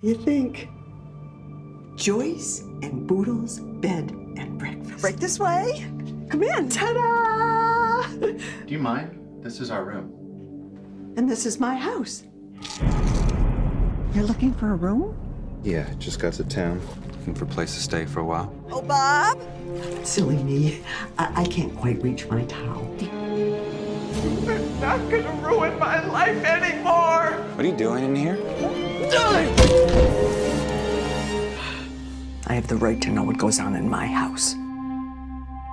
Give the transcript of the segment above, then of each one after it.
You think? Joyce and Boodle's bed and breakfast. Right this way. Come in. Ta-da! Do you mind? This is our room. And this is my house. You're looking for a room? Yeah, just got to town. Looking for a place to stay for a while. Oh, Bob? Silly me. I can't quite reach my towel. You're not gonna ruin my life anymore! What are you doing in here? I have the right to know what goes on in my house.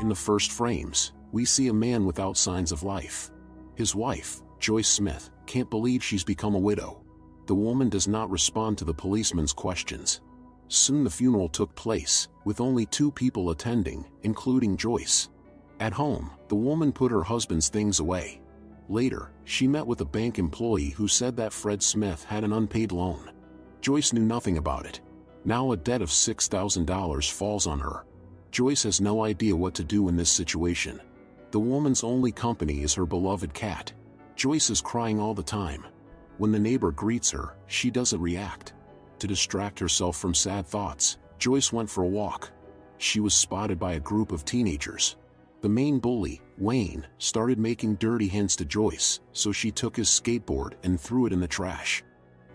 In the first frames, we see a man without signs of life. His wife, Joyce Smith, can't believe she's become a widow. The woman does not respond to the policeman's questions. Soon the funeral took place, with only 2 people attending, including Joyce. At home, the woman put her husband's things away. Later, she met with a bank employee who said that Fred Smith had an unpaid loan. Joyce knew nothing about it. Now a debt of $6,000 falls on her. Joyce has no idea what to do in this situation. The woman's only company is her beloved cat. Joyce is crying all the time. When the neighbor greets her, she doesn't react. To distract herself from sad thoughts, Joyce went for a walk. She was spotted by a group of teenagers. The main bully, Wayne, started making dirty hints to Joyce, so she took his skateboard and threw it in the trash.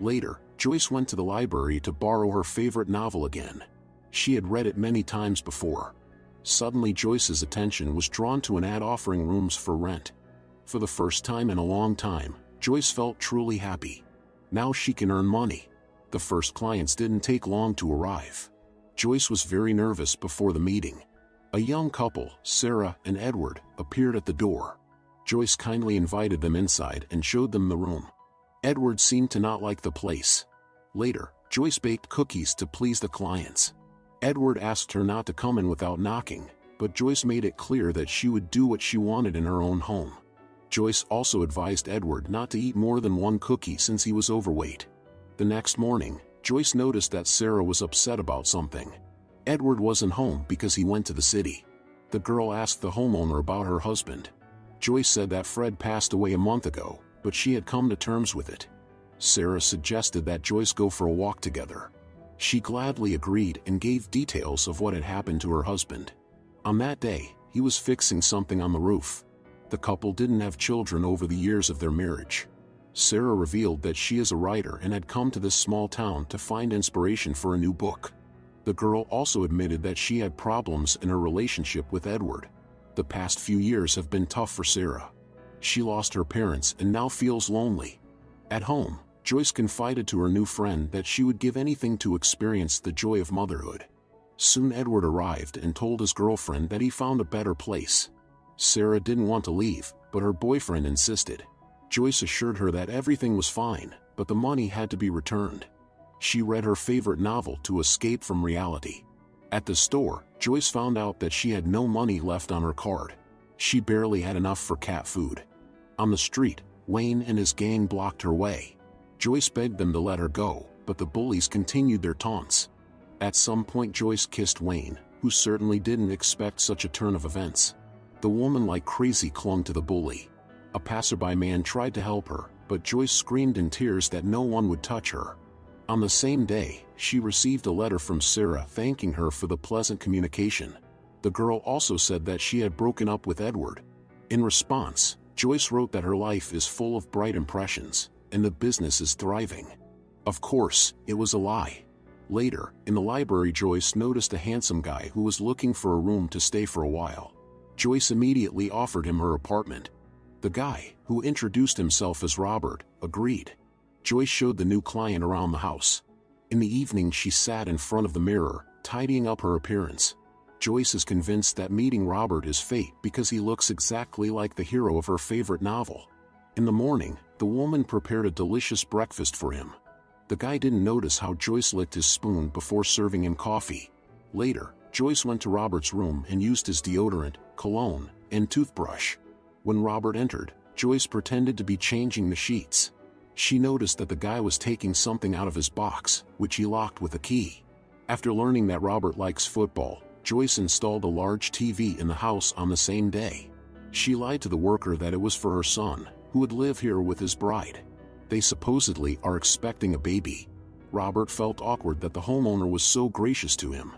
Later, Joyce went to the library to borrow her favorite novel again. She had read it many times before. Suddenly Joyce's attention was drawn to an ad offering rooms for rent. For the first time in a long time, Joyce felt truly happy. Now she can earn money. The first clients didn't take long to arrive. Joyce was very nervous before the meeting. A young couple, Sarah and Edward, appeared at the door. Joyce kindly invited them inside and showed them the room. Edward seemed to not like the place. Later, Joyce baked cookies to please the clients. Edward asked her not to come in without knocking, but Joyce made it clear that she would do what she wanted in her own home. Joyce also advised Edward not to eat more than 1 cookie since he was overweight. The next morning, Joyce noticed that Sarah was upset about something. Edward wasn't home because he went to the city. The girl asked the homeowner about her husband. Joyce said that Fred passed away a month ago, but she had come to terms with it. Sarah suggested that Joyce go for a walk together. She gladly agreed and gave details of what had happened to her husband. On that day, he was fixing something on the roof. The couple didn't have children over the years of their marriage. Sarah revealed that she is a writer and had come to this small town to find inspiration for a new book. The girl also admitted that she had problems in her relationship with Edward. The past few years have been tough for Sarah. She lost her parents and now feels lonely. At home, Joyce confided to her new friend that she would give anything to experience the joy of motherhood. Soon Edward arrived and told his girlfriend that he found a better place. Sarah didn't want to leave, but her boyfriend insisted. Joyce assured her that everything was fine, but the money had to be returned. She read her favorite novel to escape from reality. At the store, Joyce found out that she had no money left on her card. She barely had enough for cat food. On the street, Wayne and his gang blocked her way. Joyce begged them to let her go, but the bullies continued their taunts. At some point Joyce kissed Wayne, who certainly didn't expect such a turn of events. The woman like crazy clung to the bully. A passerby man tried to help her, but Joyce screamed in tears that no one would touch her. On the same day, she received a letter from Sarah thanking her for the pleasant communication. The girl also said that she had broken up with Edward. In response, Joyce wrote that her life is full of bright impressions, and the business is thriving. Of course, it was a lie. Later, in the library Joyce noticed a handsome guy who was looking for a room to stay for a while. Joyce immediately offered him her apartment. The guy, who introduced himself as Robert, agreed. Joyce showed the new client around the house. In the evening she sat in front of the mirror, tidying up her appearance. Joyce is convinced that meeting Robert is fate because he looks exactly like the hero of her favorite novel. In the morning, the woman prepared a delicious breakfast for him. The guy didn't notice how Joyce licked his spoon before serving him coffee. Later, Joyce went to Robert's room and used his deodorant, cologne, and toothbrush. When Robert entered, Joyce pretended to be changing the sheets. She noticed that the guy was taking something out of his box, which he locked with a key. After learning that Robert likes football, Joyce installed a large TV in the house on the same day. She lied to the worker that it was for her son, who would live here with his bride. They supposedly are expecting a baby. Robert felt awkward that the homeowner was so gracious to him.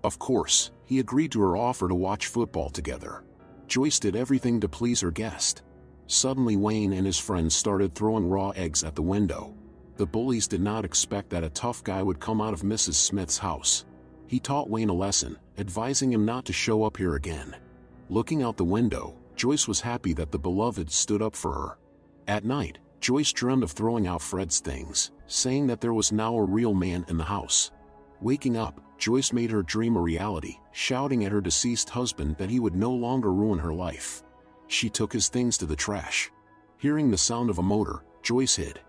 Of course, he agreed to her offer to watch football together. Joyce did everything to please her guest. Suddenly Wayne and his friends started throwing raw eggs at the window. The bullies did not expect that a tough guy would come out of Mrs. Smith's house. He taught Wayne a lesson, advising him not to show up here again. Looking out the window, Joyce was happy that the beloved stood up for her. At night, Joyce dreamed of throwing out Fred's things, saying that there was now a real man in the house. Waking up, Joyce made her dream a reality, shouting at her deceased husband that he would no longer ruin her life. She took his things to the trash. Hearing the sound of a motor, Joyce hid.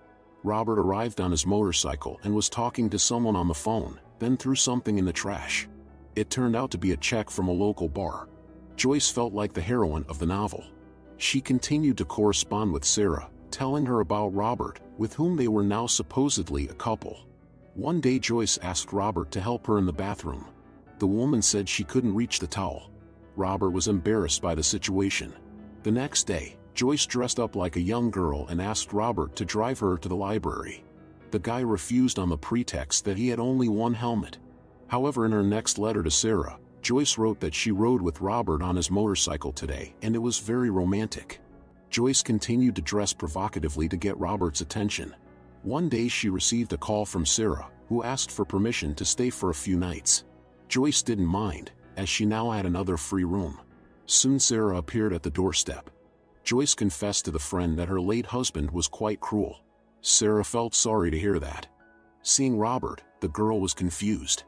Robert arrived on his motorcycle and was talking to someone on the phone, then threw something in the trash. It turned out to be a check from a local bar. Joyce felt like the heroine of the novel. She continued to correspond with Sarah, telling her about Robert, with whom they were now supposedly a couple. One day Joyce asked Robert to help her in the bathroom. The woman said she couldn't reach the towel. Robert was embarrassed by the situation. The next day, Joyce dressed up like a young girl and asked Robert to drive her to the library. The guy refused on the pretext that he had only one helmet. However, in her next letter to Sarah, Joyce wrote that she rode with Robert on his motorcycle today and it was very romantic. Joyce continued to dress provocatively to get Robert's attention. One day she received a call from Sarah, who asked for permission to stay for a few nights. Joyce didn't mind, as she now had another free room. Soon Sarah appeared at the doorstep. Joyce confessed to the friend that her late husband was quite cruel. Sarah felt sorry to hear that. Seeing Robert, the girl was confused.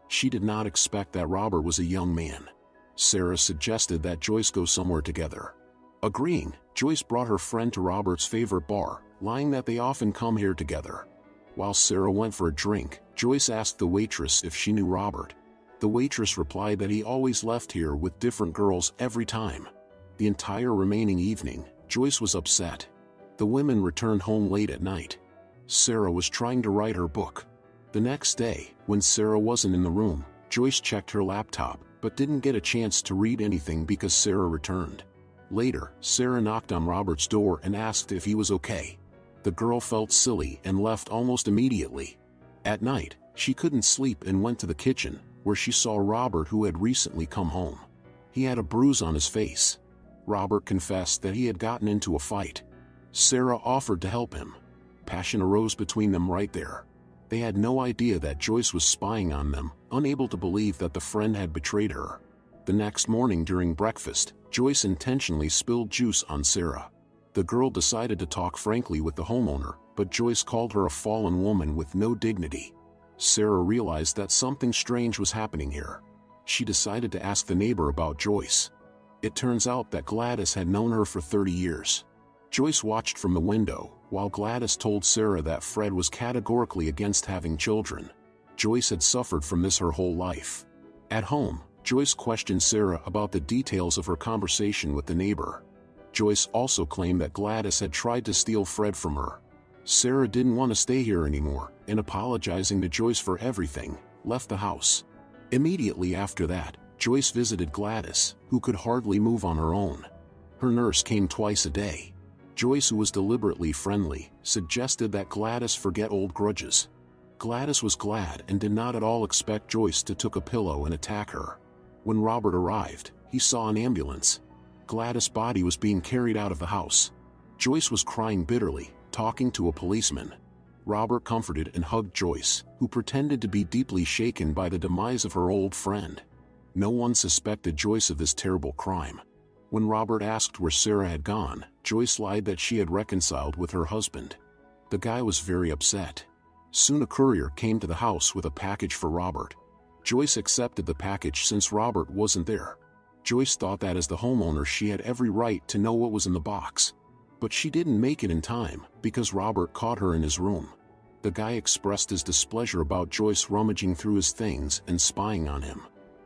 She did not expect that Robert was a young man. Sarah suggested that Joyce go somewhere together. Agreeing, Joyce brought her friend to Robert's favorite bar, lying that they often come here together. While Sarah went for a drink, Joyce asked the waitress if she knew Robert. The waitress replied that he always left here with different girls every time. The entire remaining evening, Joyce was upset. The women returned home late at night. Sarah was trying to write her book. The next day, when Sarah wasn't in the room, Joyce checked her laptop, but didn't get a chance to read anything because Sarah returned. Later, Sarah knocked on Robert's door and asked if he was okay. The girl felt silly and left almost immediately. At night, she couldn't sleep and went to the kitchen, where she saw Robert, who had recently come home. He had a bruise on his face. Robert confessed that he had gotten into a fight. Sarah offered to help him. Passion arose between them right there. They had no idea that Joyce was spying on them, unable to believe that the friend had betrayed her. The next morning during breakfast, Joyce intentionally spilled juice on Sarah. The girl decided to talk frankly with the homeowner, but Joyce called her a fallen woman with no dignity. Sarah realized that something strange was happening here. She decided to ask the neighbor about Joyce. It turns out that Gladys had known her for 30 years. Joyce watched from the window, while Gladys told Sarah that Fred was categorically against having children. Joyce had suffered from this her whole life. At home, Joyce questioned Sarah about the details of her conversation with the neighbor. Joyce also claimed that Gladys had tried to steal Fred from her. Sarah didn't want to stay here anymore, and apologizing to Joyce for everything, left the house. Immediately after that, Joyce visited Gladys, who could hardly move on her own. Her nurse came twice a day. Joyce, who was deliberately friendly, suggested that Gladys forget old grudges. Gladys was glad and did not at all expect Joyce to take a pillow and attack her. When Robert arrived, he saw an ambulance. Gladys' body was being carried out of the house. Joyce was crying bitterly, talking to a policeman. Robert comforted and hugged Joyce, who pretended to be deeply shaken by the demise of her old friend. No one suspected Joyce of this terrible crime. When Robert asked where Sarah had gone, Joyce lied that she had reconciled with her husband. The guy was very upset. Soon a courier came to the house with a package for Robert. Joyce accepted the package since Robert wasn't there. Joyce thought that as the homeowner she had every right to know what was in the box. But she didn't make it in time, because Robert caught her in his room. The guy expressed his displeasure about Joyce rummaging through his things and spying on him.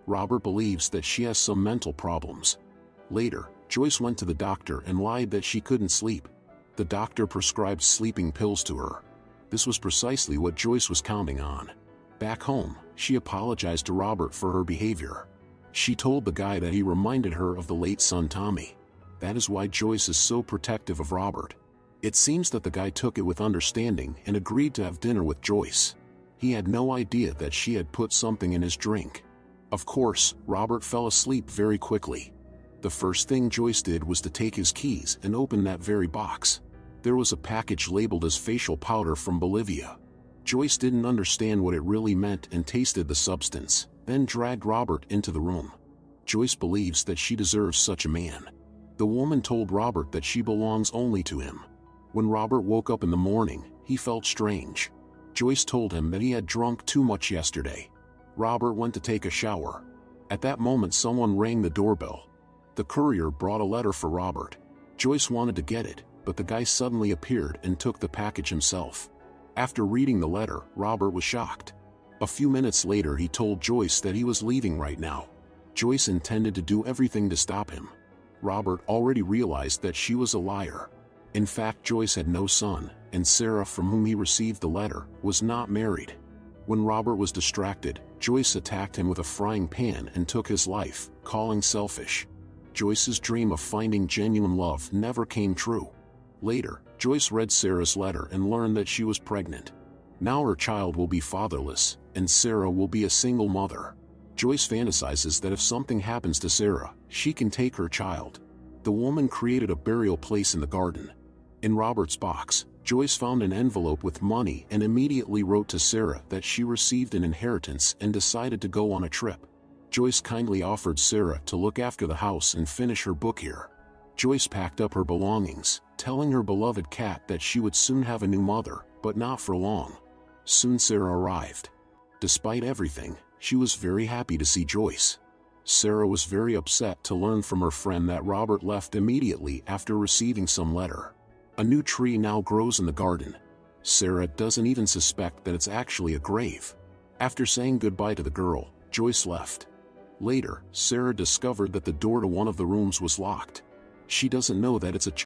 Robert believes that she has some mental problems. Later, Joyce went to the doctor and lied that she couldn't sleep. The doctor prescribed sleeping pills to her. This was precisely what Joyce was counting on. Back home, she apologized to Robert for her behavior. She told the guy that he reminded her of the late son Tommy. That is why Joyce is so protective of Robert. It seems that the guy took it with understanding and agreed to have dinner with Joyce. He had no idea that she had put something in his drink. Of course, Robert fell asleep very quickly. The first thing Joyce did was to take his keys and open that very box. There was a package labeled as facial powder from Bolivia. Joyce didn't understand what it really meant and tasted the substance, then dragged Robert into the room. Joyce believes that she deserves such a man. The woman told Robert that she belongs only to him. When Robert woke up in the morning, he felt strange. Joyce told him that he had drunk too much yesterday. Robert went to take a shower. At that moment, someone rang the doorbell. The courier brought a letter for Robert. Joyce wanted to get it, but the guy suddenly appeared and took the package himself. After reading the letter, Robert was shocked. A few minutes later, he told Joyce that he was leaving right now. Joyce intended to do everything to stop him. Robert already realized that she was a liar. In fact, Joyce had no son, and Sarah, from whom he received the letter, was not married. When Robert was distracted, Joyce attacked him with a frying pan and took his life, calling selfish. Joyce's dream of finding genuine love never came true. Later, Joyce read Sarah's letter and learned that she was pregnant. Now her child will be fatherless, and Sarah will be a single mother. Joyce fantasizes that if something happens to Sarah, she can take her child. The woman created a burial place in the garden. In Robert's box, Joyce found an envelope with money and immediately wrote to Sarah that she received an inheritance and decided to go on a trip. Joyce kindly offered Sarah to look after the house and finish her book here. Joyce packed up her belongings, telling her beloved cat that she would soon have a new mother, but not for long. Soon Sarah arrived. Despite everything, she was very happy to see Joyce. Sarah was very upset to learn from her friend that Robert left immediately after receiving some letter. A new tree now grows in the garden. Sarah doesn't even suspect that it's actually a grave. After saying goodbye to the girl, Joyce left. Later, Sarah discovered that the door to one of the rooms was locked. She doesn't know that it's a